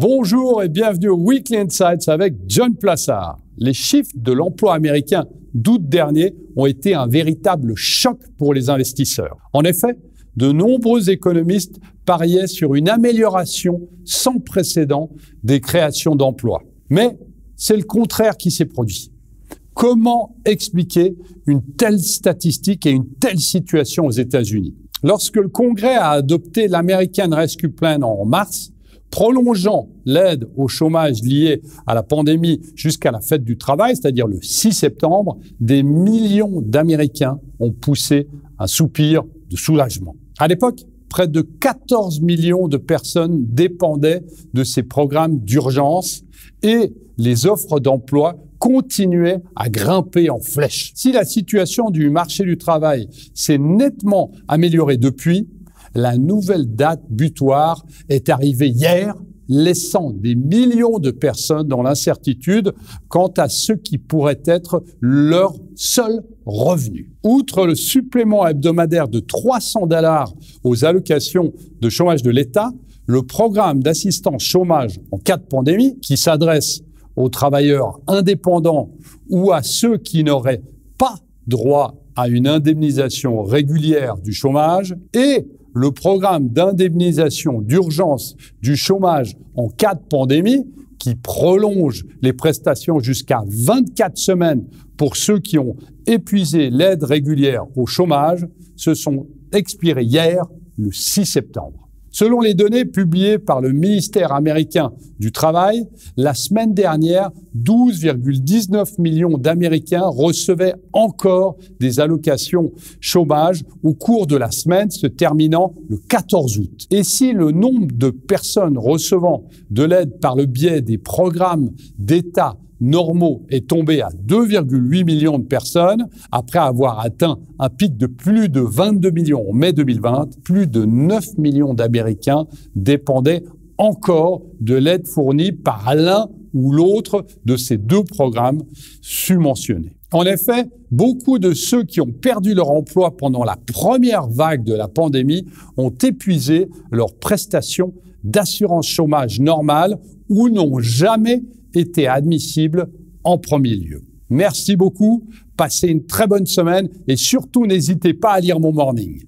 Bonjour et bienvenue au Weekly Insights avec John Plassard. Les chiffres de l'emploi américain d'août dernier ont été un véritable choc pour les investisseurs. En effet, de nombreux économistes pariaient sur une amélioration sans précédent des créations d'emplois. Mais c'est le contraire qui s'est produit. Comment expliquer une telle statistique et une telle situation aux États-Unis? Lorsque le Congrès a adopté l'American Rescue Plan en mars, prolongeant l'aide au chômage liée à la pandémie jusqu'à la fête du travail, c'est-à-dire le 6 septembre, des millions d'Américains ont poussé un soupir de soulagement. À l'époque, près de 14 millions de personnes dépendaient de ces programmes d'urgence et les offres d'emploi continuaient à grimper en flèche. Si la situation du marché du travail s'est nettement améliorée depuis, la nouvelle date butoir est arrivée hier, laissant des millions de personnes dans l'incertitude quant à ce qui pourrait être leur seul revenu. Outre le supplément hebdomadaire de $300 aux allocations de chômage de l'État, le programme d'assistance chômage en cas de pandémie, qui s'adresse aux travailleurs indépendants ou à ceux qui n'auraient pas droit à une indemnisation régulière du chômage, et le programme d'indemnisation d'urgence du chômage en cas de pandémie, qui prolonge les prestations jusqu'à 24 semaines pour ceux qui ont épuisé l'aide régulière au chômage, se sont expirés hier, le 6 septembre. Selon les données publiées par le ministère américain du Travail, la semaine dernière, 12,19 millions d'Américains recevaient encore des allocations chômage au cours de la semaine se terminant le 14 août. Et si le nombre de personnes recevant de l'aide par le biais des programmes d'État normaux est tombé à 2,8 millions de personnes, après avoir atteint un pic de plus de 22 millions en mai 2020, plus de 9 millions d'Américains dépendaient encore de l'aide fournie par l'un ou l'autre de ces deux programmes subventionnés. En effet, beaucoup de ceux qui ont perdu leur emploi pendant la première vague de la pandémie ont épuisé leurs prestations d'assurance chômage normale ou n'ont jamais été admissible en premier lieu. Merci beaucoup, passez une très bonne semaine et surtout n'hésitez pas à lire mon morning.